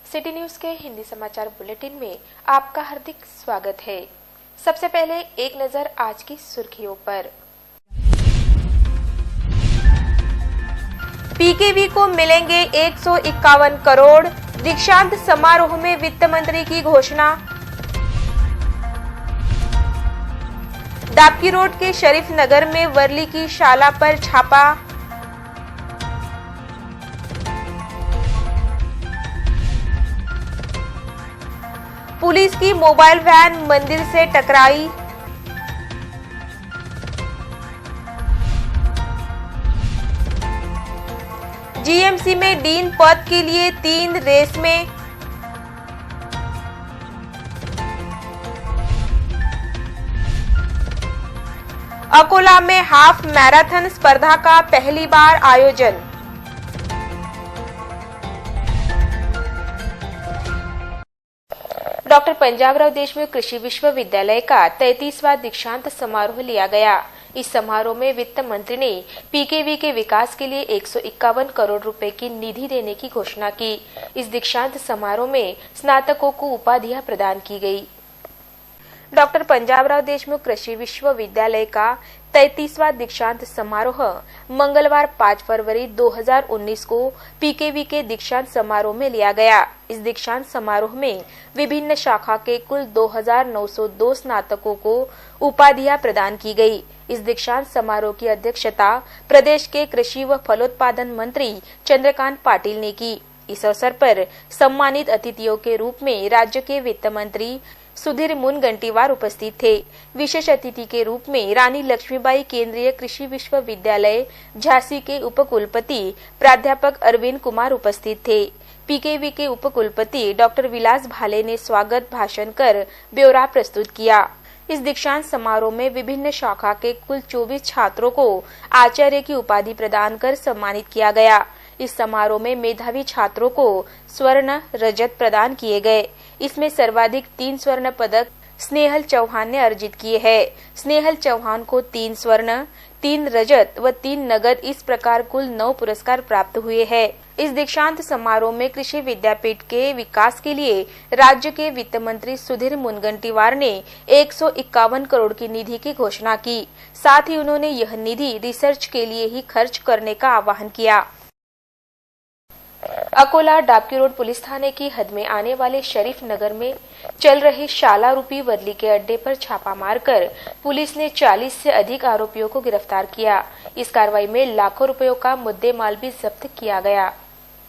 City news के हिंदी समाचार bulletin में आपका हार्दिक स्वागत है। सबसे पहले एक नजर आज की सुर्खियों पर। पीकेवी को मिलेंगे 151 करोड़, दीक्षांत समारोह में वित्त मंत्री की घोषणा। दापकी रोड के शरीफ नगर में वर्ली की शाला पर छापा। पुलिस की मोबाइल वैन मंदिर से टकराई। जीएमसी में डीन पद के लिए 3 रेस में। अकोला में हाफ मैराथन स्पर्धा का पहली बार आयोजन। डॉक्टर पंजाबराव देशमुख कृषि विश्वविद्यालय का 33वां दीक्षांत समारोह लिया गया। इस समारोह में वित्त मंत्री ने पीकेवी के विकास के लिए 151 करोड़ रुपए की निधि देने की घोषणा की। इस दीक्षांत समारोह में स्नातकों को उपाधियां प्रदान की गई। डॉक्टर पंजाबराव देशमुख कृषि विश्वविद्यालय का 33वां दीक्षांत समारोह मंगलवार 5 फरवरी 2019 को पीकेवी के दीक्षांत समारोह में लिया गया। इस दीक्षांत समारोह में विभिन्न शाखा के कुल 2902 स्नातकों को उपाधियां प्रदान की गई। इस दीक्षांत समारोह की अध्यक्षता प्रदेश के कृषि व फलोत्पादन मंत्री चंद्रकांत पाटिल ने की। इस अवसर पर सम्मानित अतिथियों के रूप में राज्य के वित्त मंत्री सुधीर मुनगंटीवार उपस्थित थे। विशेष अतिथि के रूप में रानी लक्ष्मीबाई केंद्रीय कृषि विश्वविद्यालय झांसी के उपकुलपति प्राध्यापक अरविंद कुमार उपस्थित थे। पीकेवी के उपकुलपति डॉक्टर विलास भाले ने स्वागत भाषण कर ब्यौरा प्रस्तुत किया। इस दीक्षांत समारोह में विभिन्न शाखा के कुल 24 छात्रों को आचार्य की उपाधि प्रदान कर सम्मानित किया गया। इस समारोह में मेधावी छात्रों को स्वर्ण रजत प्रदान किए गए। इसमें सर्वाधिक 3 स्वर्ण पदक स्नेहल चौहान ने अर्जित किए हैं। स्नेहल चौहान को 3 स्वर्ण, 3 रजत व 3 नगद, इस प्रकार कुल 9 पुरस्कार प्राप्त हुए हैं। इस दीक्षांत समारोह में कृषि विद्यापीठ के विकास के लिए राज्य के वित्त मंत्री सुधीर मुनगंटीवार ने 151 करोड़ की निधि की घोषणा की। साथ ही उन्होंने यह निधि रिसर्च के लिए ही खर्च करने का आह्वान किया। अकोला डाबकी रोड पुलिस थाने की हद में आने वाले शरीफ नगर में चल रहे शाला रूपी वर्ली के अड्डे पर छापा मारकर पुलिस ने 40 से अधिक आरोपियों को गिरफ्तार किया। इस कार्रवाई में लाखों रुपयों का मुद्देमाल भी जब्त किया गया।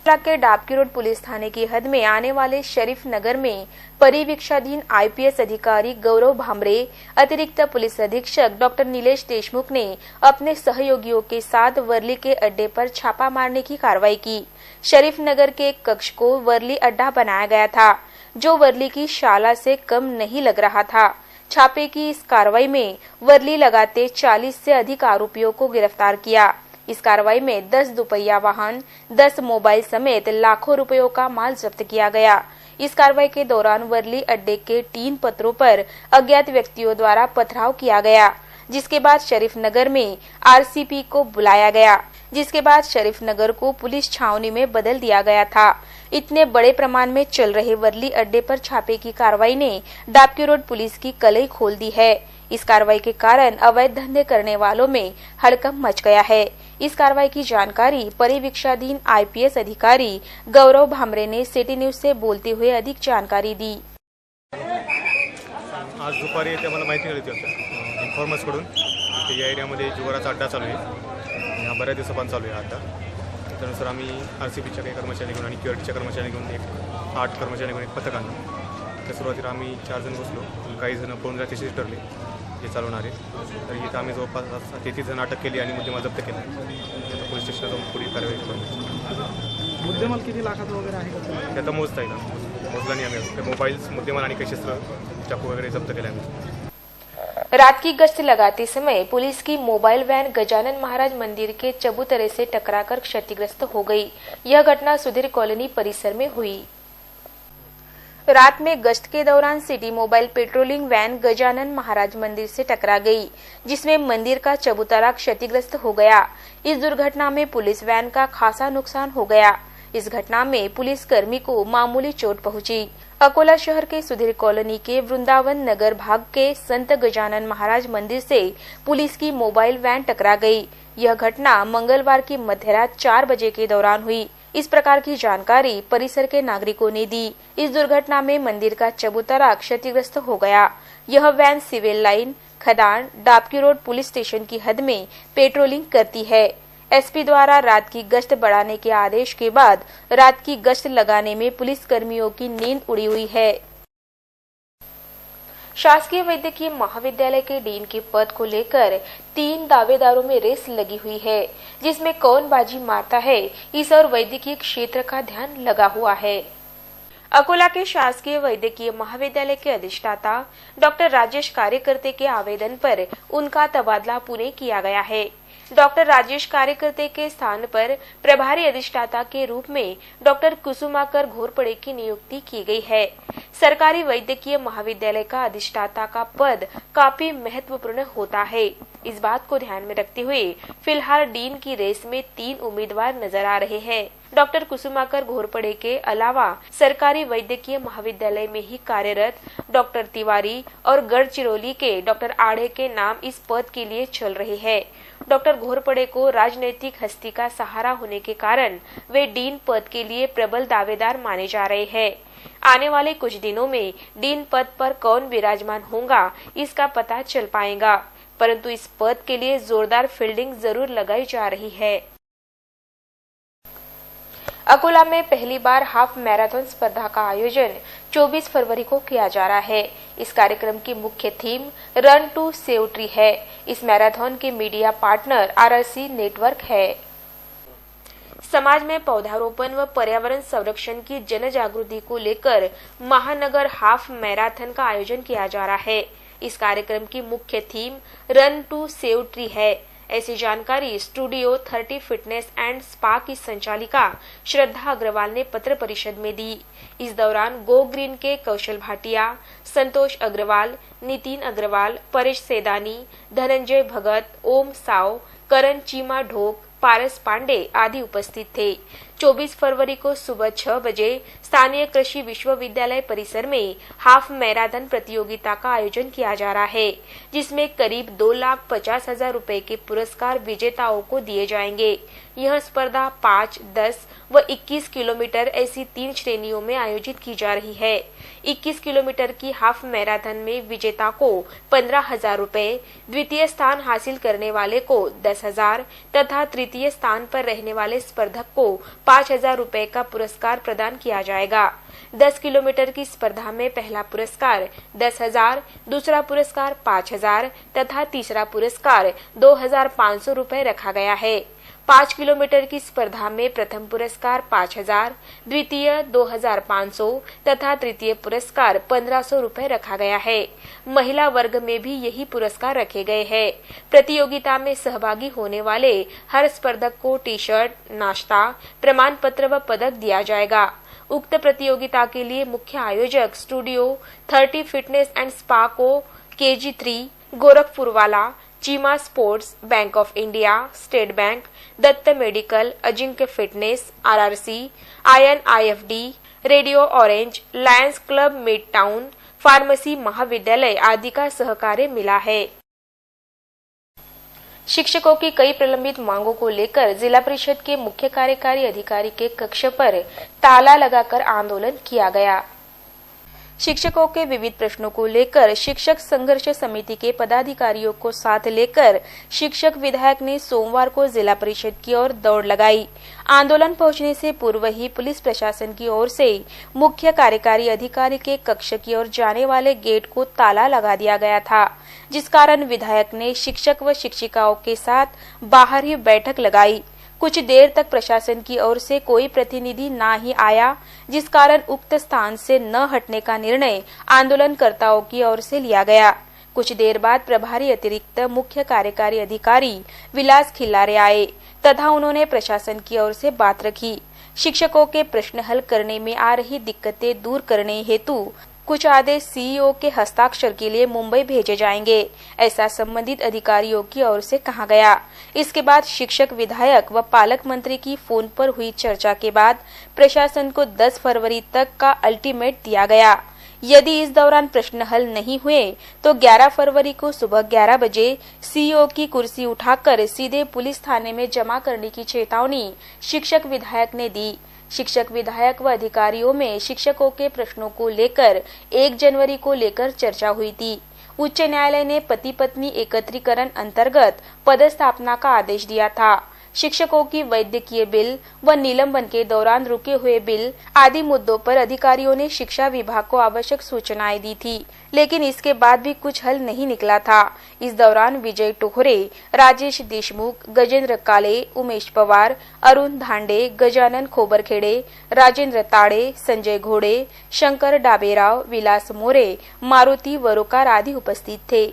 अकोला के डाबकी रोड पुलिस थाने की हद में आने वाले शरीफ नगर में परिवीक्षाधीन आईपीएस अधिकारी गौरव भामरे, अतिरिक्त पुलिस अधीक्षक डॉक्टर नीलेश देशमुख ने अपने सहयोगियों के साथ वर्ली के अड्डे पर छापा मारने की कार्रवाई की। शरीफ नगर के एक कक्ष को वर्ली अड्डा बनाया गया था, जो वर्ली की शाला से कम नहीं लग रहा था। छापे की इस कार्रवाई में वर्ली लगाते 40 से अधिक आरोपियों को गिरफ्तार किया। इस कार्रवाई में 10 दुपहिया वाहन, 10 मोबाइल समेत लाखों रुपयों का माल जब्त किया गया। इस कार्रवाई के दौरान वर्ली अड्डे के 3 पत्रों पर अज्ञात व्यक्तियों द्वारा पथराव किया गया, जिसके बाद शरीफ नगर में आरसीपी को बुलाया गया, जिसके बाद शरीफ नगर को पुलिस छावनी में बदल दिया गया था। इतने बड़े प्रमाण में चल रहे वर्ली अड्डे पर छापे की कार्रवाई ने डाबकी रोड पुलिस की कलई खोल दी है। इस कार्रवाई के कारण अवैध धंधे करने वालों में हड़कंप मच गया है। इस कार्रवाई की जानकारी परिवीक्षाधीन आईपीएस अधिकारी गौरव भामरे ने सिटी न्यूज से बोलते हुए अधिक जानकारी दी। आज दुपारी मला माहिती मिळाली होती इन्फॉर्मर्स कडून की या एरियामध्ये जुगाराचा अड्डा चालू आहे। हा बऱ्याच दिवसापासून चालू आहे। आता त्यानुसार आम्ही आरसीपीच्या काही कर्मचारी घेऊन आणि क्यूआरटीच्या कर्मचारी घेऊन 8 कर्मचारी घेऊन एक पथक आणलं। त्या सुरुवातीला आम्ही 4 जण बसलो, काही जण पळून जातीचे ठरले जे चालवणारे। तर इथं आम्ही जवळपास 33 जण अटक केली आणि मुद्देमाल जप्त केला। आता पोलीस स्टेशनला जाऊन पुढील कारवाई करू। मुद्देमाल किती लाखाचा वगैरे आहे का? आता मोजता येईल, मोजला नाही आम्ही। मोबाईल्स, मुद्देमाल आणि काही शस्त्र, चाकू वगैरे जप्त केले आम्ही। रात की गश्त लगाते समय पुलिस की मोबाइल वैन गजानन महाराज मंदिर के चबूतरे से टकराकर क्षतिग्रस्त हो गई। यह घटना सुधीर कॉलोनी परिसर में हुई। रात में गश्त के दौरान city mobile patrolling van Gajanan Maharaj मंदिर से टकरा गई, जिसमें मंदिर का चबूतरा क्षतिग्रस्त हो गया। इस दुर्घटना में पुलिस वैन का खासा नुकसान हो गया। इस घटना में पुलिसकर्मी को मामूली चोट पहुंची। अकोला शहर के सुधीर कॉलोनी के वृंदावन नगर भाग के संत गजानन महाराज मंदिर से पुलिस की मोबाइल वैन टकरा गई। यह घटना मंगलवार की मध्यरात 4 बजे के दौरान हुई। इस प्रकार की जानकारी परिसर के नागरिकों ने दी। इस दुर्घटना में मंदिर का चबूतरा क्षतिग्रस्त हो गया। यह वैन सिविल लाइन, खदान, डाबकी रोड पुलिस स्टेशन की हद में पेट्रोलिंग करती है। एसपी द्वारा रात की गश्त बढ़ाने के आदेश के बाद रात की गश्त लगाने में पुलिस कर्मियों की नींद उड़ी हुई है। शासकीय वैद्यकीय महाविद्यालय के डीन के पद को लेकर 3 दावेदारों में रेस लगी हुई है, जिसमें कौन बाजी मारता है इस और वैद्यकीय क्षेत्र का ध्यान लगा हुआ है। अकोला के शासकीय वैद्यकीय महाविद्यालय के अधिष्ठाता डॉक्टर राजेश कार्यकर्ते के आवेदन पर उनका तबादला पुणे किया गया है। डॉक्टर राजेश कार्यकर्ते के स्थान पर प्रभारी अधिष्ठाता के रूप में डॉक्टर कुसुमाकर घोरपड़े की नियुक्ति की गई है। सरकारी वैद्यकीय महाविद्यालय का अधिष्ठाता का पद काफी महत्वपूर्ण होता है। इस बात को ध्यान में रखते हुए फिलहाल डीन की रेस में 3 उम्मीदवार नजर आ रहे हैं। डॉक्टर कुसुमाकर घोरपड़े के अलावा सरकारी वैद्यकीय महाविद्यालय में ही कार्यरत डॉक्टर तिवारी और गढ़चिरौली के डॉक्टर आढ़े के नाम इस पद के लिए चल रहे हैं। डॉक्टर घोरपड़े को राजनीतिक हस्ती का सहारा होने के कारण वे डीन पद के लिए प्रबल दावेदार माने जा रहे हैं। आने वाले कुछ दिनों में डीन पद पर कौन विराजमान होगा इसका पता चल पाएगा, परंतु इस पद के लिए जोरदार फील्डिंग जरूर लगाई जा रही है। अकोला में पहली बार हाफ मैराथन स्पर्धा का आयोजन 24 फरवरी को किया जा रहा है। इस कार्यक्रम की मुख्य theme run to save tree है। इस मैराथन के मीडिया पार्टनर RRC नेटवर्क है। समाज में पौधारोपण व पर्यावरण संरक्षण की जन जागृति को लेकर महानगर हाफ मैराथन का आयोजन किया जा रहा है। इस कार्यक्रम की मुख्य theme run to save tree है। ऐसी जानकारी स्टूडियो 30 फिटनेस एंड स्पा की संचालिका श्रद्धा अग्रवाल ने पत्र परिषद में दी। इस दौरान गो ग्रीन के कौशल भाटिया, संतोष अग्रवाल, नितिन अग्रवाल, परेश सेदानी, धनंजय भगत, ओम साव, करण चीमा ढोक, पारस पांडे आदि उपस्थित थे। 24 फरवरी को सुबह 6 बजे स्थानीय कृषि विश्वविद्यालय परिसर में हाफ मैराथन प्रतियोगिता का आयोजन किया जा रहा है, जिसमें करीब 2,50,000 रुपए के पुरस्कार विजेताओं को दिए जाएंगे। यह स्पर्धा 5, 10 व 21 किलोमीटर ऐसी 3 श्रेणियों में आयोजित की जा रही है। 21 किलोमीटर की हाफ मैराथन में विजेता को 15,000 रुपए, द्वितीय स्थान हासिल करने वाले को 10,000 तथा तृतीय स्थान पर रहने वाले स्पर्धक को 5,000 रुपए का पुरस्कार प्रदान किया जाएगा। 10 किलोमीटर की स्पर्धा में पहला पुरस्कार 10,000, दूसरा पुरस्कार 5,000 तथा तीसरा पुरस्कार 2,500 रुपए रखा गया है। 5 किलोमीटर की स्पर्धा में प्रथम पुरस्कार 5,000, द्वितीय 2,500 तथा तृतीय पुरस्कार 1,500 रुपए रखा गया है। महिला वर्ग में भी यही पुरस्कार रखे गए हैं। प्रतियोगिता में सहभागी होने वाले हर स्पर्धक को टी शर्ट, नाश्ता, प्रमाण पत्र व पदक दिया जाएगा। उक्त प्रतियोगिता के लिए मुख्य आयोजक स्टूडियो 30 फिटनेस एंड स्पा को KG3, गोरखपुर वाला, Cheema sports, bank of India, state bank, Dutt medical, Ajinkya fitness, RRC, आयन IFD, radio orange, lions club mid town, pharmacy महाविद्यालय आदि का सहकार्य मिला है। शिक्षकों की कई प्रलंबित मांगों को लेकर जिला परिषद के मुख्य कार्यकारी अधिकारी के कक्ष पर ताला लगाकर आंदोलन किया गया। शिक्षकों के विविध प्रश्नों को लेकर शिक्षक संघर्ष समिति के पदाधिकारियों को साथ लेकर शिक्षक विधायक ने सोमवार को जिला परिषद की ओर दौड़ लगाई। आंदोलन पहुंचने से पूर्व ही पुलिस प्रशासन की ओर से मुख्य कार्यकारी अधिकारी के कक्ष की ओर जाने वाले गेट को ताला लगा दिया गया था, जिस कारण विधायक ने शिक्षक व शिक्षिकाओं के साथ बाहर ही बैठक लगाई। कुछ देर तक प्रशासन की ओर से कोई प्रतिनिधि ना ही आया, जिस कारण उक्त स्थान से न हटने का निर्णय आंदोलनकर्ताओं की ओर से लिया गया। कुछ देर बाद प्रभारी अतिरिक्त मुख्य कार्यकारी अधिकारी विलास खिल्लारे आए तथा उन्होंने प्रशासन की ओर से बात रखी। शिक्षकों के प्रश्न हल करने में आ रही दिक्कतें दूर करने हेतु कुछ आदेश सीईओ के हस्ताक्षर के लिए मुंबई भेजे जाएंगे, ऐसा संबंधित अधिकारियों की ओर से कहा गया। इसके बाद शिक्षक, विधायक व पालक मंत्री की फोन पर हुई चर्चा के बाद प्रशासन को 10 फरवरी तक का अल्टीमेट दिया गया। यदि इस दौरान प्रश्न हल नहीं हुए तो 11 फरवरी को सुबह 11 बजे सीईओ की कुर्सी उठाकर सीधे पुलिस थाने में जमा करने की चेतावनी शिक्षक, विधायक ने दी। शिक्षक, विधायक व अधिकारियों में शिक्षकों के प्रश्नों को लेकर 1 जनवरी को लेकर चर्चा हुई थी। उच्च न्यायालय ने पति पत्नी एकत्रीकरण अंतर्गत पदस्थापना का आदेश दिया था। शिक्षकों की वैद्यकीय बिल व निलंबन के दौरान रुके हुए बिल आदि मुद्दों पर अधिकारियों ने शिक्षा विभाग को आवश्यक सूचनाएं दी थी, लेकिन इसके बाद भी कुछ हल नहीं निकला था। इस दौरान विजय टोहरे, राजेश देशमुख, गजेंद्र काले, उमेश पवार, अरुण धांडे, गजानन खोबरखेड़े, राजेंद्र ताड़े, संजय घोड़े, शंकर डाबेराव, विलास मोरे, मारुति वरोकार आदि उपस्थित थे।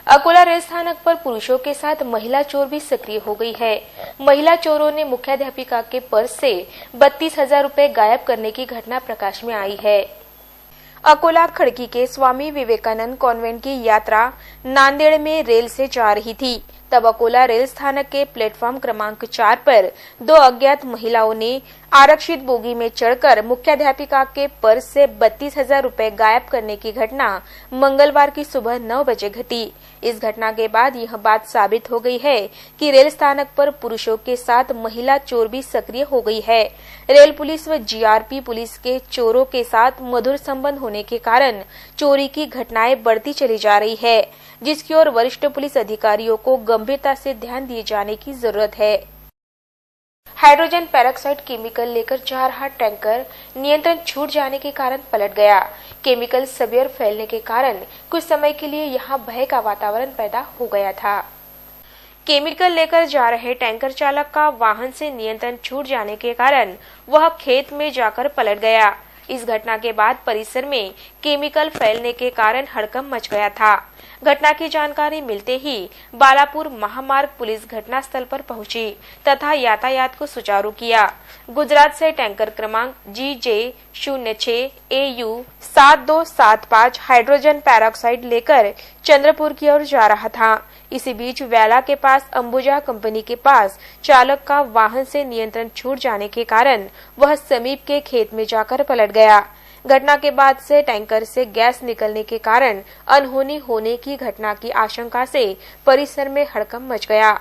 अकोला रेल स्थानक पर पुरुषों के साथ महिला चोर भी सक्रिय हो गई है। महिला चोरों ने मुख्याध्यापिका के पर्स से 32,000 रुपए गायब करने की घटना प्रकाश में आई है। अकोला खड़की के स्वामी विवेकानंद कॉन्वेंट की यात्रा नांदेड़ में रेल से जा रही थी। तब अकोला रेल स्थानक के प्लेटफॉर्म क्रमांक 4 पर 2 अज्ञात महिलाओं ने आरक्षित बोगी में चढ़कर मुख्याध्यापिका के पर्स से 32,000 रुपए गायब करने की घटना मंगलवार की सुबह 9 बजे घटी। इस घटना के बाद यह बात साबित हो गई है कि रेल स्थानक पर पुरुषों के साथ महिला चोर भी सक्रिय हो गई है। रेल पुलिस व जीआरपी पुलिस के चोरों के साथ मधुर संबंध होने के कारण चोरी की घटनाएं बढ़ती चली जा रही है, जिसकी ओर वरिष्ठ पुलिस अधिकारियों को गंभीरता से ध्यान दिए जाने की जरूरत है। हाइड्रोजन पेरोक्साइड केमिकल लेकर जा रहा टैंकर नियंत्रण छूट जाने के कारण पलट गया। केमिकल सवेयर फैलने के कारण कुछ समय के लिए यहां भय का वातावरण पैदा हो गया था। केमिकल लेकर जा रहे टैंकर चालक का वाहन से नियंत्रण छूट जाने के कारण वह खेत में जाकर पलट गया। इस घटना के बाद परिसर में केमिकल फैलने के कारण हड़कंप मच गया था। घटना की जानकारी मिलते ही बालापुर महामार्ग पुलिस घटनास्थल पर पहुंची तथा यातायात को सुचारू किया। गुजरात से टैंकर क्रमांक GJ06 AU 7275 हाइड्रोजन पेरोक्साइड लेकर चंद्रपुर की ओर जा रहा था। इसी बीच वेला के पास अंबुजा कंपनी के पास चालक का वाहन से नियंत्रण छूट जाने के कारण वह समीप के खेत में जाकर पलट गया। घटना के बाद से टैंकर से गैस निकलने के कारण अनहोनी होने की घटना की आशंका से परिसर में हड़कंप मच गया।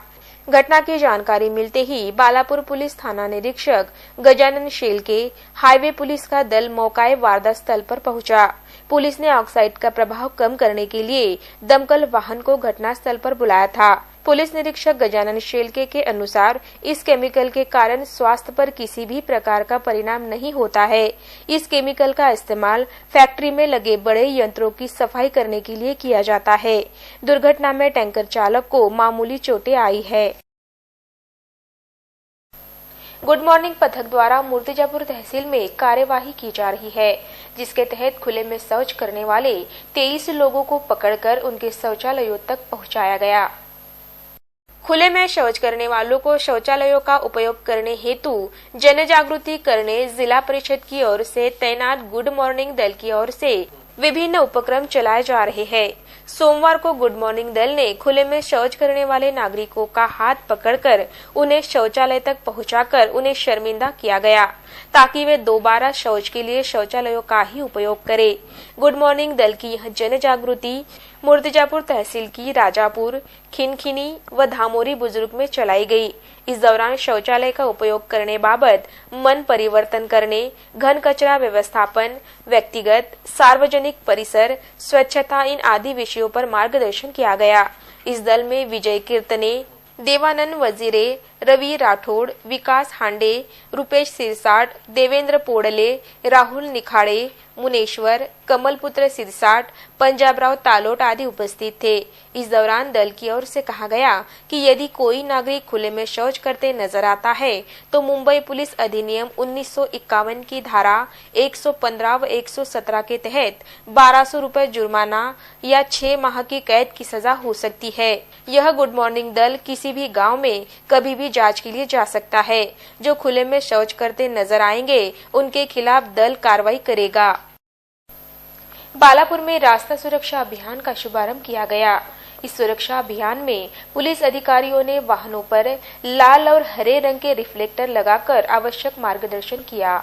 घटना की जानकारी मिलते ही बालापुर पुलिस थाना निरीक्षक गजानन शेलके, हाईवे पुलिस का दल मौकाए वारदात स्थल पर पहुंचा। पुलिस ने ऑक्साइड का प्रभाव कम करने के लिए दमकल वाहन को घटनास्थल पर बुलाया था। पुलिस निरीक्षक गजानन शेलके के अनुसार इस केमिकल के कारण स्वास्थ्य पर किसी भी प्रकार का परिणाम नहीं होता है। इस केमिकल का इस्तेमाल फैक्ट्री में लगे बड़े यंत्रों की सफाई करने के लिए किया जाता है। दुर्घटना में टैंकर चालक को मामूली चोटें आई है। गुड मॉर्निंग पथक द्वारा मूर्तिजापुर तहसील में कार्यवाही की जा रही है, जिसके तहत खुले में शौच करने वाले 23 लोगों को पकड़कर उनके शौचालयों तक पहुंचाया गया। खुले में शौच करने वालों को शौचालयों का उपयोग करने हेतु जन जागृति करने जिला परिषद की ओर से तैनात गुड मॉर्निंग दल की ओर से विभिन्न उपक्रम चलाए जा रहे हैं। सोमवार को गुड मॉर्निंग दल ने खुले में शौच करने वाले नागरिकों का हाथ पकड़कर उन्हें शौचालय तक पहुंचाकर उन्हें शर्मिंदा किया गया, ताकि वे दोबारा शौच के लिए शौचालयों का ही उपयोग करें। गुड मॉर्निंग दल की यह जन जागृति मूर्तिजापुर तहसील की राजापुर, खिनखिनी व धामोरी बुजुर्ग में चलाई गई। इस दौरान शौचालय का उपयोग करने बाबत मन परिवर्तन करने, घन कचरा व्यवस्थापन, व्यक्तिगत सार्वजनिक परिसर स्वच्छता इन आदि विषयों पर मार्गदर्शन किया गया। इस दल में विजय कीर्तने, देवानंद वजीरे, रवि राठौड़, विकास हांडे, रुपेश सिरसाट, देवेंद्र पोड़ले, राहुल निखाड़े, मुनेश्वर, कमलपुत्र सिरसाट, पंजाबराव तालोट आदि उपस्थित थे। इस दौरान दल की ओर से कहा गया कि यदि कोई नागरिक खुले में शौच करते नजर आता है तो मुंबई पुलिस अधिनियम 1951 की धारा 115 व 117 के तहत 1200 रुपए जुर्माना या 6 माह की कैद की सजा हो सकती है। यह गुड मॉर्निंग दल किसी भी गाँव में कभी भी जांच के लिए जा सकता है। जो खुले में शौच करते नजर आएंगे उनके खिलाफ दल कार्रवाई करेगा। बालापुर में रास्ता सुरक्षा अभियान का शुभारंभ किया गया। इस सुरक्षा अभियान में पुलिस अधिकारियों ने वाहनों पर लाल और हरे रंग के रिफ्लेक्टर लगाकर आवश्यक मार्गदर्शन किया।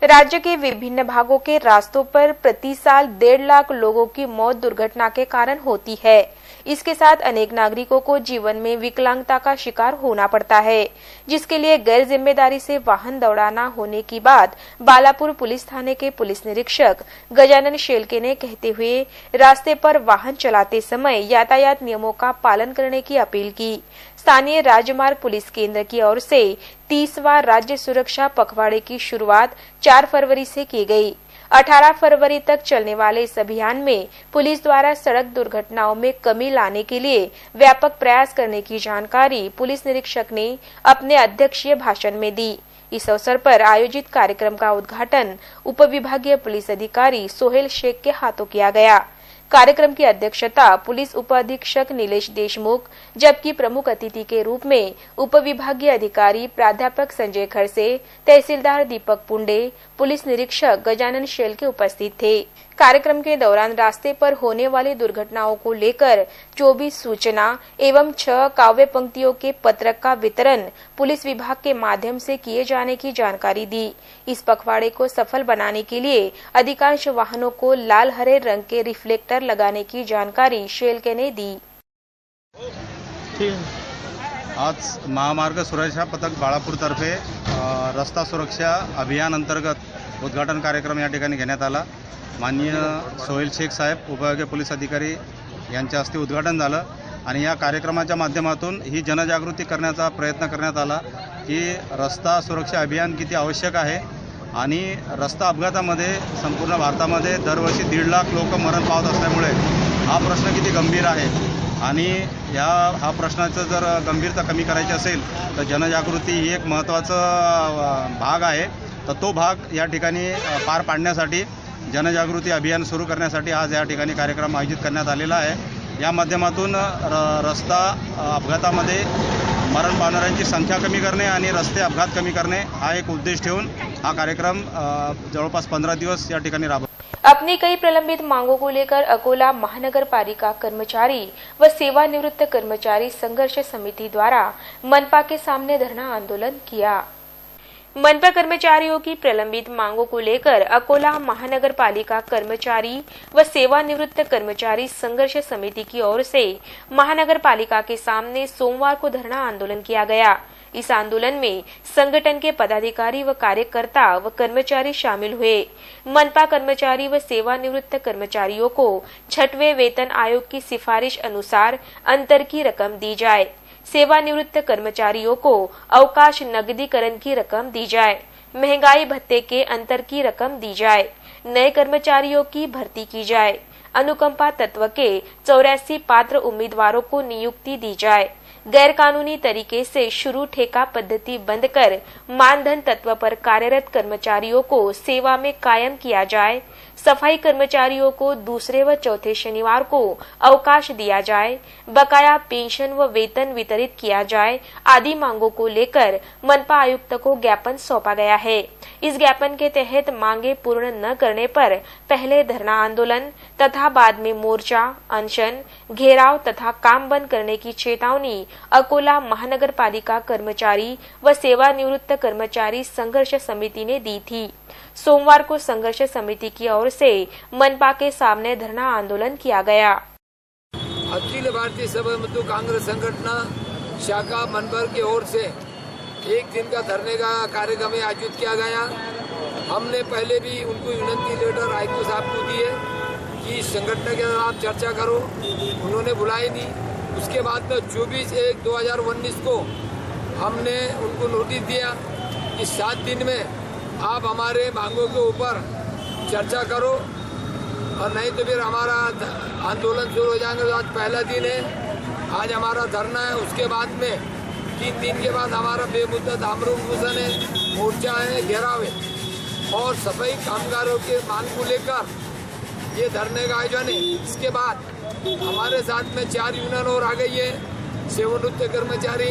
राज्य के विभिन्न भागों के रास्तों पर प्रति साल 1.5 लाख लोगों की मौत दुर्घटना के कारण होती है। इसके साथ अनेक नागरिकों को जीवन में विकलांगता का शिकार होना पड़ता है, जिसके लिए गैर जिम्मेदारी से वाहन दौड़ाना होने की बात बालापुर पुलिस थाने के पुलिस निरीक्षक गजानन शेलके ने कहते हुए रास्ते पर वाहन चलाते समय यातायात नियमों का पालन करने की अपील की। स्थानीय राजमार्ग पुलिस केंद्र की ओर से 30वां राज्य सुरक्षा पखवाड़े की शुरुआत 4 फरवरी से की गई। 18 फरवरी तक चलने वाले इस अभियान में पुलिस द्वारा सड़क दुर्घटनाओं में कमी लाने के लिए व्यापक प्रयास करने की जानकारी पुलिस निरीक्षक ने अपने अध्यक्षीय भाषण में दी। इस अवसर पर आयोजित कार्यक्रम का उद्घाटन उपविभागीय पुलिस अधिकारी सोहेल शेख के हाथों किया गया। कार्यक्रम की अध्यक्षता पुलिस उप अधीक्षक नीलेश देशमुख, जबकि प्रमुख अतिथि के रूप में उपविभागीय अधिकारी प्राध्यापक संजय खड़से, तहसीलदार दीपक पुंडे, पुलिस निरीक्षक गजानन शेलके उपस्थित थे। कार्यक्रम के दौरान रास्ते पर होने वाली दुर्घटनाओं को लेकर 24 सूचना एवं 6 काव्य पंक्तियों के पत्रक का वितरण पुलिस विभाग के माध्यम से किए जाने की जानकारी दी। इस पखवाड़े को सफल बनाने के लिए अधिकांश वाहनों को लाल हरे रंग के रिफ्लेक्टर लगाने की जानकारी शेलके ने दी। आज महामार्ग सुरक्षा पथक बाळापूर तर्फे रस्ता सुरक्षा अभियान अंतर्गत उद्घाटन कार्यक्रम या ठिकाणी घेण्यात आला। माननीय सोहेल शेख साहेब उपविभागीय पोलीस अधिकारी यांच्या हस्ते उद्घाटन झालं आणि या कार्यक्रमाच्या माध्यमातून ही जनजागृती करण्याचा प्रयत्न करण्यात आला की रस्ता सुरक्षा अभियान किती आवश्यक आहे आणि रस्ता अपघातामध्ये संपूर्ण भारतामध्ये दरवर्षी 1.5 लाख लोक मरण पावत असल्यामुळे हा प्रश्न किती गंभीर आहे आणि हा प्रश्नाचं जर गंभीरता कमी करायची असेल तर जनजागृती ही एक महत्त्वाचा भाग आहे। तर तो भाग या ठिकाणी पार पाडण्यासाठी जनजागृती अभियान सुरू करण्यासाठी आज या ठिकाणी कार्यक्रम आयोजित करण्यात आलेला आहे। या माध्यमातून रस्ता अपघातामध्ये मरण पावणाऱ्यांची संख्या कमी करणे आणि रस्ते अपघात कमी करणे हा एक उद्देश ठेवून हा कार्यक्रम जवळपास 15 दिवस या ठिकाणी राबवला। अपनी कई प्रलंबित मांगों को लेकर अकोला महानगर पालिका कर्मचारी व सेवानिवृत्त कर्मचारी संघर्ष समिति द्वारा मनपा के सामने धरना आंदोलन किया। मनपा कर्मचारियों की प्रलंबित मांगों को लेकर अकोला महानगर पालिका कर्मचारी व सेवानिवृत्त कर्मचारी संघर्ष समिति की ओर से महानगर पालिका के सामने सोमवार को धरना आंदोलन किया गया। इस आंदोलन में संगठन के पदाधिकारी व कार्यकर्ता व कर्मचारी शामिल हुए। मनपा कर्मचारी व सेवानिवृत्त कर्मचारियों को 6वें वेतन आयोग की सिफारिश अनुसार अंतर की रकम दी जाए। सेवानिवृत्त कर्मचारियों को अवकाश नकदीकरण की रकम दी जाए। महंगाई भत्ते के अंतर की रकम दी जाए। नए कर्मचारियों की भर्ती की जाए। अनुकंपा तत्व के 84 पात्र उम्मीदवारों को नियुक्ति दी जाए। गैर कानूनी तरीके से शुरू ठेका पद्धति बंद कर मानधन तत्व पर कार्यरत कर्मचारियों को सेवा में कायम किया जाए। सफाई कर्मचारियों को दूसरे व चौथे शनिवार को अवकाश दिया जाए। बकाया पेंशन व वेतन वितरित किया जाए आदि मांगों को लेकर मनपा आयुक्त को ज्ञापन सौंपा गया है। इस ज्ञापन के तहत मांगे पूर्ण न करने पर पहले धरना आंदोलन तथा बाद में मोर्चा, अनशन, घेराव तथा काम बंद करने की चेतावनी अकोला महानगर पालिका कर्मचारी व सेवानिवृत्त कर्मचारी संघर्ष समिति ने दी थी। सोमवार को संघर्ष समिति की ओर से मनपा के सामने धरना आंदोलन किया गया। अखिल भारतीय सभा मजदूर कांग्रेस संगठन शाखा मनभर की ओर से एक दिन का धरने का कार्यक्रम आयोजित किया गया। हमने पहले भी उनको विनती लेटर आयुक्त साहब को दिए कि संगठन के अंदर आप चर्चा करो, उन्होंने बुलाई नहीं। उसके बाद में 24/1/2019 को हमने उनको नोटिस दिया कि 7 दिन में आप हमारे मांगों के ऊपर चर्चा करो और नहीं तो फिर हमारा आंदोलन शुरू हो जाएंगे। तो आज पहला दिन है, आज हमारा धरना है। उसके बाद में 3 दिन के बाद हमारा बेमुद्दत आमरण अनशन है, मोर्चा है, घेराव है और सफाई कामगारों के मांग को लेकर ये धरने का आयोजन है। इसके बाद हमारे साथ में 4 यूनियन और आ गई है। सेवानिवृत्त कर्मचारी,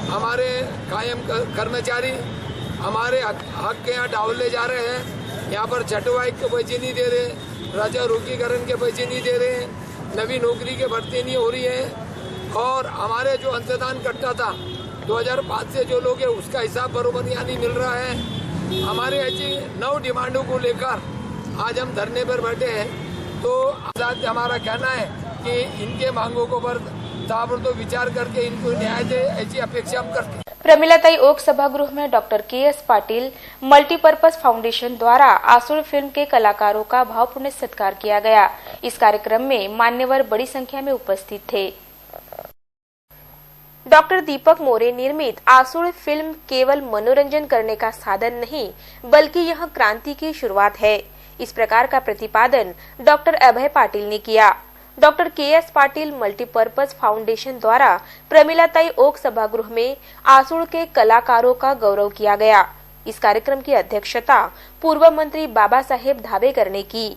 हमारे कायम कर्मचारी हमारे हक के यहाँ डावले जा रहे हैं। यहाँ पर छठवाई के पैसे नहीं दे रहे, राजारोगीकरण के पैसे नहीं दे रहे हैं, नवी नौकरी के भर्ती नहीं हो रही है और हमारे जो अंशदान कटता था 2005 से जो लोग हैं उसका हिसाब बरोबर यहाँ नहीं मिल रहा है। हमारे ऐसी 9 डिमांडों को लेकर आज हम धरने पर बैठे हैं। तो साथ हमारा कहना है कि इनके मांगों को पर ताबड़तोड़ विचार करके इनको न्याय दे, ऐसी अपेक्षा हम करते हैं। प्रमिलाताई ओक सभागृह में doctor KS. Patil multipurpose foundation द्वारा आसुर फिल्म के कलाकारों का भावपूर्ण सत्कार किया गया। इस कार्यक्रम में मान्यवर बड़ी संख्या में उपस्थित थे। डॉक्टर दीपक मोरे निर्मित आसुर फिल्म केवल मनोरंजन करने का साधन नहीं बल्कि यह क्रांति की शुरुआत है। इस प्रकार का प्रतिपादन डॉक्टर अभय पाटिल ने किया। Doctor KS. Patil multipurpose foundation द्वारा प्रमिलाताई ओक सभागृह में आसुर के कलाकारों का गौरव किया गया। इस कार्यक्रम की अध्यक्षता पूर्व मंत्री बाबा साहेब धाबेकर ने की।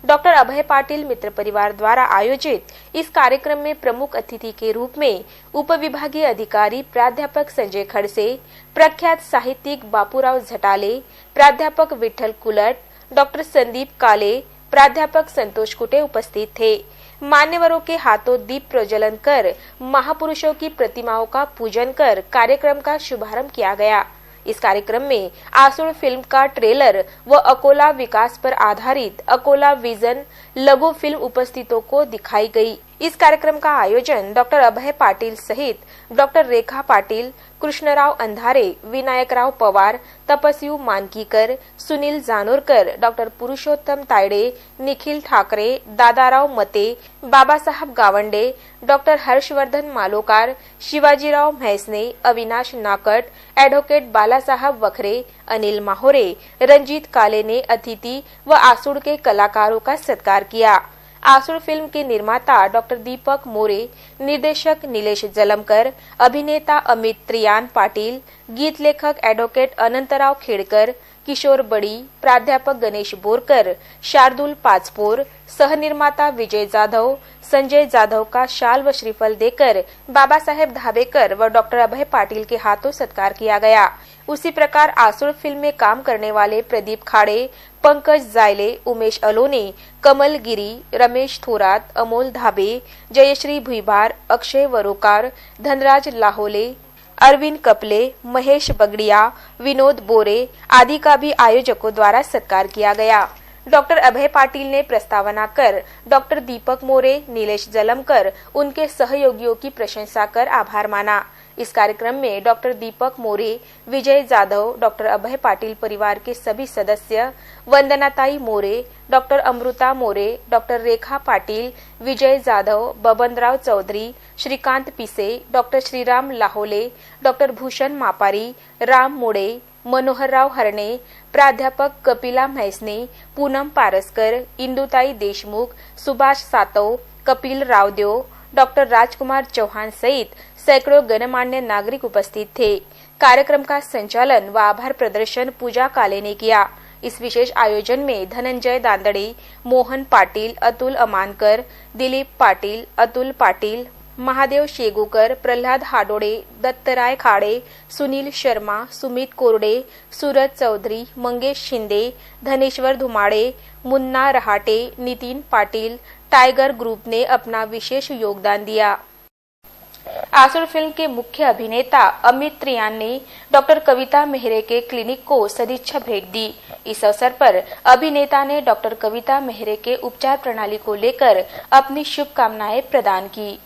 डॉक्टर अभय पाटिल मित्र परिवार द्वारा आयोजित इस कार्यक्रम में प्रमुख अतिथि के रूप में उपविभागीय अधिकारी प्राध्यापक संजय खड़से, प्रख्यात साहित्यिक बापूराव झटाले, प्राध्यापक विठल कुलट, डॉक्टर संदीप काले, प्राध्यापक संतोष कुटे उपस्थित थे। मान्यवरों के हाथों दीप प्रज्वलन कर महापुरुषों की प्रतिमाओं का पूजन कर कार्यक्रम का शुभारंभ किया गया। इस कार्यक्रम में आसुर फिल्म का ट्रेलर व अकोला विकास पर आधारित अकोला विजन लघु फिल्म उपस्थितों को दिखाई गई। इस कार्यक्रम का आयोजन डॉक्टर अभय पाटिल सहित डॉक्टर रेखा पाटिल, कृष्णराव अंधारे, विनायकराव पवार, तपस्यू मानकीकर, सुनील जानोरकर, डॉक्टर पुरुषोत्तम तायडे, निखिल ठाकरे, दादाराव मते, बाबासाहेब गावंडे, डॉक्टर हर्षवर्धन मालोकार, शिवाजीराव म्हैसने, अविनाश नाकट, एडवोकेट बालासाहेब वखरे, अनिल माहोरे, रंजीत काले ने अतिथि व आसुर के कलाकारों का सत्कार किया। आसुर फिल्म के निर्माता डॉक्टर दीपक मोरे, निर्देशक नीलेश जलमकर, अभिनेता अमित त्रियान पाटिल, गीत लेखक एडवोकेट अनंतराव खेड़कर, किशोर बड़ी, प्राध्यापक गणेश बोरकर, शार्दुल पाचपोर, सह निर्माता विजय जाधव, संजय जाधव का शाल व श्रीफल देकर बाबा साहेब धाबेकर व डॉक्टर अभय पाटिल के हाथों सत्कार किया गया। उसी प्रकार आसुर फिल्म में काम करने वाले प्रदीप खाड़े, पंकज जायले, उमेश अलोने, कमल गिरी, रमेश थोरात, अमोल धाबे, जयश्री भुईबार, अक्षय वरोकार, धनराज लाहोले, अरविंद कपले, महेश बगड़िया, विनोद बोरे आदि का भी आयोजकों द्वारा सत्कार किया गया। डॉक्टर अभय पाटिल ने प्रस्तावना कर डॉक्टर दीपक मोरे, नीलेश जलमकर, उनके सहयोगियों की प्रशंसा कर आभार माना। इस कार्यक्रम में डॉक्टर दीपक मोरे, विजय जाधव, डॉक्टर अभय पाटिल परिवार के सभी सदस्य, वंदनाताई मोरे, डॉक्टर अमृता मोरे, डॉक्टर रेखा पाटिल, विजय जाधव, बबनराव चौधरी, श्रीकांत पिसे, डॉक्टर श्रीराम लाहोले, डॉक्टर भूषण मापारी, राम मोड़े, मनोहरराव हरणे, प्राध्यापक कपिला म्हैसने, पूनम पारसकर, इंदुताई देशमुख, सुभाष सातव, कपिल रावदेव, डॉक्टर राजकुमार चौहान सहित सैकड़ों गणमान्य नागरिक उपस्थित थे। कार्यक्रम का संचालन व आभार प्रदर्शन पूजा काले ने किया। इस विशेष आयोजन में धनंजय दांदड़े, मोहन पाटिल, अतुल अमानकर, दिलीप पाटिल, अतुल पाटिल, महादेव शेगुकर, प्रल्हाद हाडोड़े, दत्तराय खाड़े, सुनील शर्मा, सुमित कोरडे, सूरज चौधरी, मंगेश शिंदे, धनेश्वर धुमाड़े, मुन्ना रहाटे, नितिन पाटिल, टाइगर ग्रुप ने अपना विशेष योगदान दिया। आसुर फिल्म के मुख्य अभिनेता अमित त्रियान ने डॉक्टर कविता मेहरे के क्लिनिक को सदिच्छा भेंट दी। इस अवसर पर अभिनेता ने डॉक्टर कविता मेहरे के उपचार प्रणाली को लेकर अपनी शुभकामनाएं प्रदान की।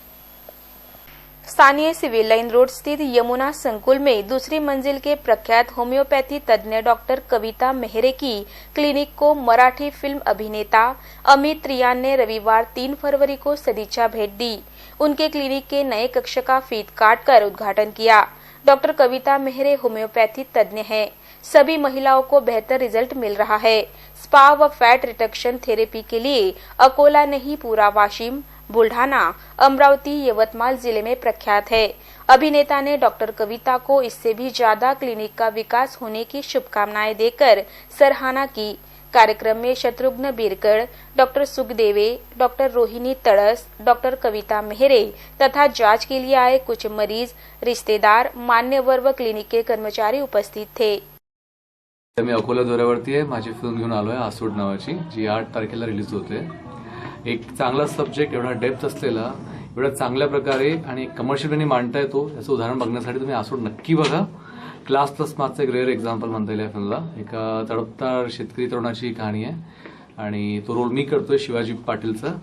स्थानीय सिविल लाइन रोड स्थित यमुना संकुल में दूसरी मंजिल के प्रख्यात होम्योपैथी तज्ञ डॉक्टर कविता मेहरे की क्लिनिक को मराठी फिल्म अभिनेता अमित त्रियान ने रविवार 3 फरवरी को सदिच्छा भेंट दी। उनके क्लिनिक के नए कक्ष का फीत काटकर उद्घाटन किया। डॉक्टर कविता मेहरे होम्योपैथी तज्ञ हैं। सभी महिलाओं को बेहतर रिजल्ट मिल रहा है। स्पा व फैट रिडक्शन थेरेपी के लिए अकोला नहीं पूरा वाशिम, बुल्ढाना, अमरावती, यवतमाल जिले में प्रख्यात है। अभिनेता ने डॉक्टर कविता को इससे भी ज्यादा क्लिनिक का विकास होने की शुभकामनाएं देकर सराहना की। कार्यक्रम में Shatrughan बीरकड़, doctor Sukhdeve, doctor Rohini Tadas, doctor कविता मेहरे तथा जांच के लिए आए कुछ मरीज, रिश्तेदार, मान्यवर व क्लिनिक के कर्मचारी उपस्थित थे। मी अकोला दौऱ्यावरती आहे. माझी फिल्म घेऊन आलोय आसूड नावाची, जी 8 तारखेला रिलीज होते. एक चांगला सब्जेक्ट, एवढा डेप्थ असलेला, एवढ्या चांगल्या प्रकारे आणि कमर्शियली मांडता येतो याचं उदाहरण बघण्यासाठी तुम्ही आसूड नक्की बघा. क्लास प्लस मागचं एक रेअर एक्झाम्पल म्हणता येईल या फिल्मला. एका तडपदार शेतकरी तरुणाची कहाणी आहे आणि तो रोल मी करतोय शिवाजी पाटीलचा.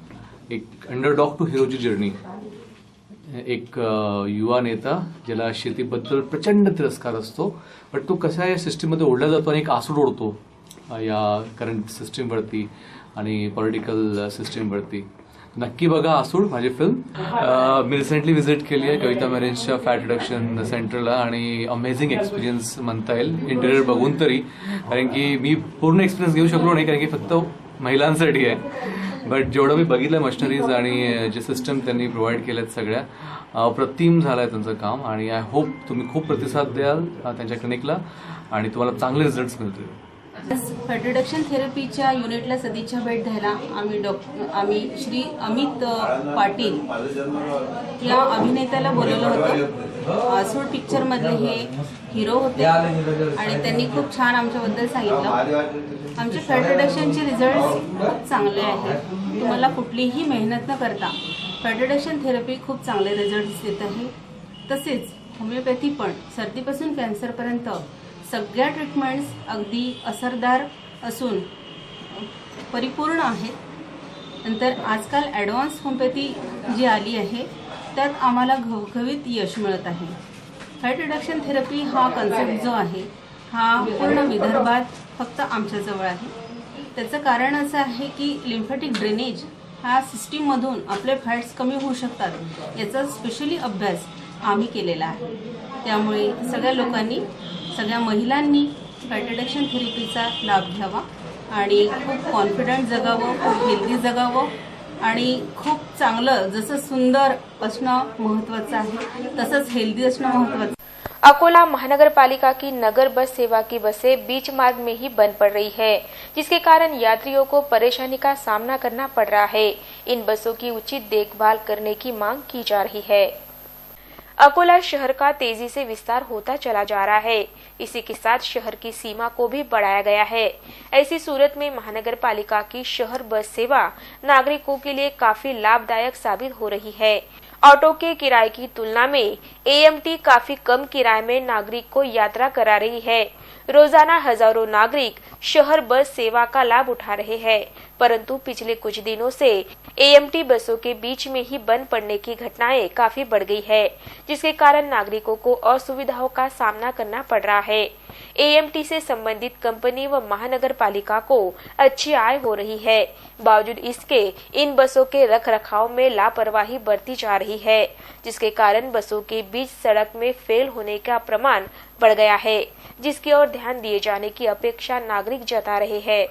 एक अंडरडॉग टू हिरोची जर्नी. एक युवा नेता ज्याला शेतीबद्दल प्रचंड तिरस्कार असतो, पण तो कसा या सिस्टीममध्ये ओढला जातो आणि एक आसूड ओढतो या करंट सिस्टीमवरती आणि पॉलिटिकल सिस्टीमवरती. नक्की बघा आसूड, माझी फिल्म. मी रिसेंटली व्हिजिट केली आहे कविता मेरेंजच्या फॅट रिडक्शन सेंटरला आणि अमेझिंग एक्सपिरियन्स म्हणता येईल इंटेरियर बघून तरी, कारण की मी पूर्ण एक्सपिरियन्स घेऊ शकलो नाही कारण की फक्त महिलांसाठी आहे. बट जेवढं मी बघितलं मशिनरीज आणि जे सिस्टम त्यांनी प्रोव्हाइड केल्यात सगळ्या, अप्रतिम झालं आहे त्यांचं काम आणि आय होप तुम्ही खूप प्रतिसाद द्याल त्यांच्या क्लिनिकला आणि तुम्हाला चांगले रिझल्ट्स मिळतील. फॅट रिडक्शन थेरपीच्या युनिटला सदिच्छा भेट द्यायला आम्ही श्री अमित पाटील या अभिनेत्याला बोलवलं होतं. आसूड पिक्चरमधले हे हिरो होते आणि त्यांनी खूप छान आमच्याबद्दल सांगितलं. आमचे फॅट रिडक्शनचे रिझल्ट खूप चांगले आहेत. तुम्हाला कुठलीही मेहनत न करता फॅट रिडक्शन थेरपी खूप चांगले रिझल्ट्स देत आहे. तसेच होमिओपॅथी पण सर्दीपासून कॅन्सरपर्यंत सगळ्या ट्रीटमेंट्स अगदी असरदार असून परिपूर्ण आहेत. नंतर आजकाल ॲडव्हान्स होमिओपॅथी जी आली आहे त्यात आम्हाला घवघवीत यश मिळत आहे. फॅट रिडक्शन थेरपी हा कन्सेप्ट जो आहे हा पूर्ण विदर्भात फक्त आमच्याजवळ आहे. त्याचं कारण असं आहे की लिम्फॅटिक ड्रेनेज ह्या सिस्टीममधून आपले फॅट्स कमी होऊ शकतात याचा स्पेशली अभ्यास आम्ही केलेला आहे. त्यामुळे सगळ्या लोकांनी, सगळ्या महिलांनी फॅट रिडक्शन थेरपीचा लाभ घ्यावा आणि खूप कॉन्फिडंट जगावं, खूप हेल्दी जगावं आणि खूप चांगलं, जसं सुंदर असणं महत्त्वाचं आहे तसंच हेल्दी असणं महत्त्वाचं. अकोला महानगर पालिका की नगर बस सेवा की बसें बीच मार्ग में ही बंद पड़ रही है, जिसके कारण यात्रियों को परेशानी का सामना करना पड़ रहा है. इन बसों की उचित देखभाल करने की मांग की जा रही है. अकोला शहर का तेजी से विस्तार होता चला जा रहा है. इसी के साथ शहर की सीमा को भी बढ़ाया गया है. ऐसी सूरत में महानगर पालिका की शहर बस सेवा नागरिकों के लिए काफी लाभदायक साबित हो रही है. ऑटो के किराए की तुलना में एएमटी काफी कम किराए में नागरिक को यात्रा करा रही है. रोजाना हजारों नागरिक शहर बस सेवा का लाभ उठा रहे हैं, परंतु पिछले कुछ दिनों से एएमटी बसों के बीच में ही बंद पड़ने की घटनाएं काफी बढ़ गई है, जिसके कारण नागरिकों को असुविधाओं का सामना करना पड़ रहा है. एएमटी से संबंधित कंपनी व महानगर पालिका को अच्छी आय हो रही है. बावजूद इसके इन बसों के रखरखाव में लापरवाही बरती जा रही है, जिसके कारण बसों के बीच सड़क में फेल होने का प्रमाण बढ़ गया है, जिसकी ओर ध्यान दिए जाने की अपेक्षा नागरिक जता रहे हैं.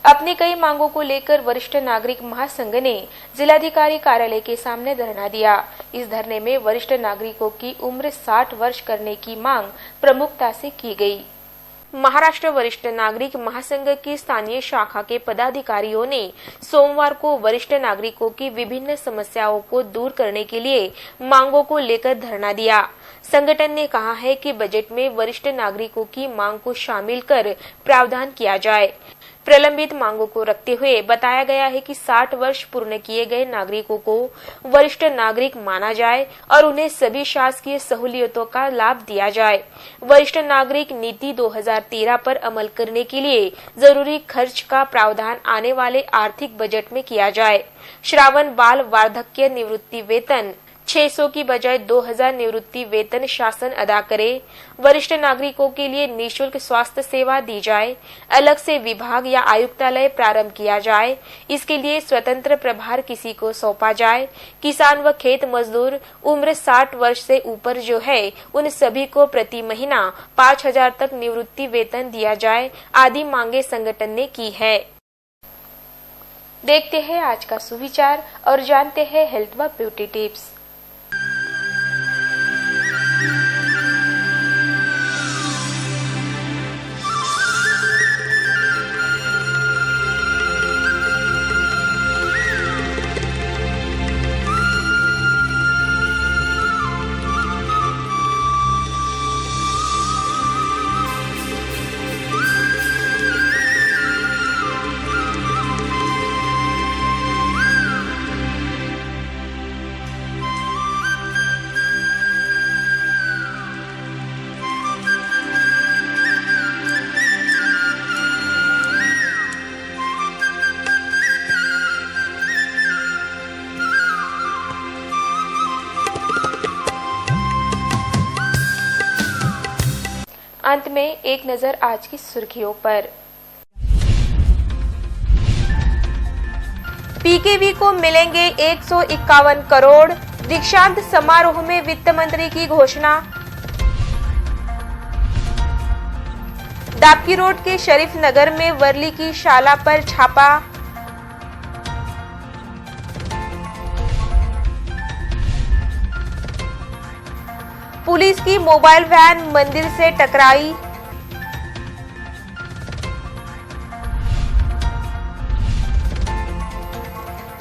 अपनी कई मांगों को लेकर वरिष्ठ नागरिक महासंघ ने जिलाधिकारी कार्यालय के सामने धरना दिया. इस धरने में वरिष्ठ नागरिकों की उम्र 60 वर्ष करने की मांग प्रमुखता से की गई. महाराष्ट्र वरिष्ठ नागरिक महासंघ की स्थानीय शाखा के पदाधिकारियों ने सोमवार को वरिष्ठ नागरिकों की विभिन्न समस्याओं को दूर करने के लिए मांगों को लेकर धरना दिया. संगठन ने कहा है कि बजट में वरिष्ठ नागरिकों की मांग को शामिल कर प्रावधान किया जाए. प्रलंबित मांगों को रखते हुए बताया गया है कि 60 वर्ष पूर्ण किए गए नागरिकों को वरिष्ठ नागरिक माना जाए और उन्हें सभी शासकीय सहूलियतों का लाभ दिया जाए. वरिष्ठ नागरिक नीति 2013 पर अमल करने के लिए जरूरी खर्च का प्रावधान आने वाले आर्थिक बजट में किया जाए. श्रावण बाल वार्धक्य निवृत्ति वेतन 600 की बजाय 2000 निवृत्ति वेतन शासन अदा करे. वरिष्ठ नागरिकों के लिए निःशुल्क स्वास्थ्य सेवा दी जाए. अलग से विभाग या आयुक्तालय प्रारंभ किया जाए. इसके लिए स्वतंत्र प्रभार किसी को सौंपा जाए. किसान व खेत मजदूर उम्र 60 वर्ष से ऊपर जो है उन सभी को प्रति महीना 5000 तक निवृत्ति वेतन दिया जाए. आदि मांगे संगठन ने की है. देखते हैं आज का सुविचार और जानते हैं हेल्थ व ब्यूटी टिप्स. अंत में एक नजर आज की सुर्खियों पर। पीकेवी को मिलेंगे 151 करोड़, दीक्षांत समारोह में वित्त मंत्री की घोषणा। दापकी रोड के शरीफ नगर में वर्ली की शाला पर छापा। पुलिस की मोबाइल वैन मंदिर से टकराई।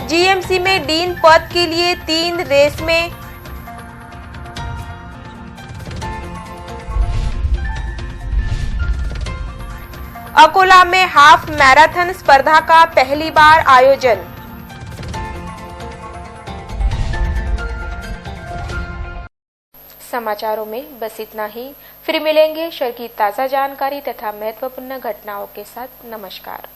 जीएमसी में डीन पद के लिए 3 रेस में। अकोला में हाफ मैराथन स्पर्धा का पहली बार आयोजन। समाचारों में बस इतना ही। फिर मिलेंगे शहर की ताजा जानकारी तथा महत्वपूर्ण घटनाओं के साथ। नमस्कार।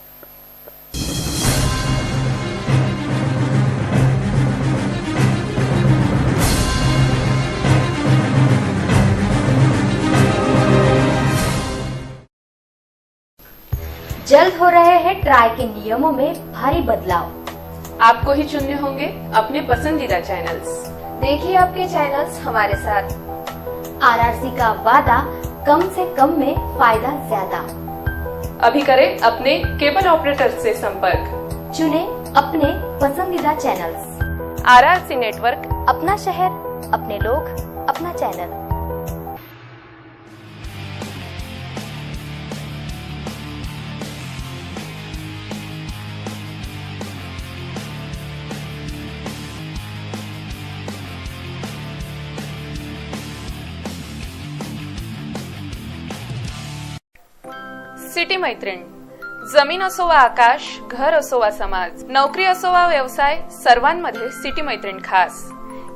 जल्द हो रहे हैं ट्राई के नियमों में भारी बदलाव। आपको ही चुनने होंगे अपने पसंदीदा चैनल्स। देखिए आपके चैनल्स हमारे साथ। आरआरसी का वादा, कम से कम में फायदा ज्यादा। अभी करें अपने केबल ऑपरेटर से संपर्क। चुने अपने पसंदीदा चैनल्स। आरआरसी नेटवर्क, अपना शहर, अपने लोग, अपना चैनल। सिटी मैत्रीण, जमीन असो वा आकाश, घर असो वा समाज, नोकरी असो वा व्यवसाय, सर्वांमध्ये सिटी मैत्रीण खास।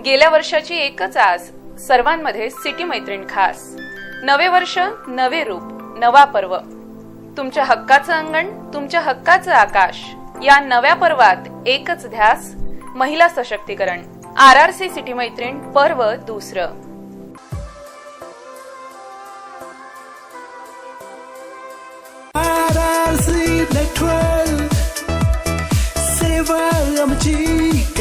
गेल्या वर्षाची एकच आस, सर्वांमध्ये सिटी मैत्रीण खास। नवे वर्ष, नवे रूप, नवा पर्व, तुमच्या हक्काचं अंगण, तुमच्या हक्काचं आकाश। या नव्या पर्वात एकच ध्यास, महिला सशक्तीकरण। आरआरसी सिटी मैत्रीण पर्व दुसरं। आरआरसी नेटवर्क, सेवा आमची।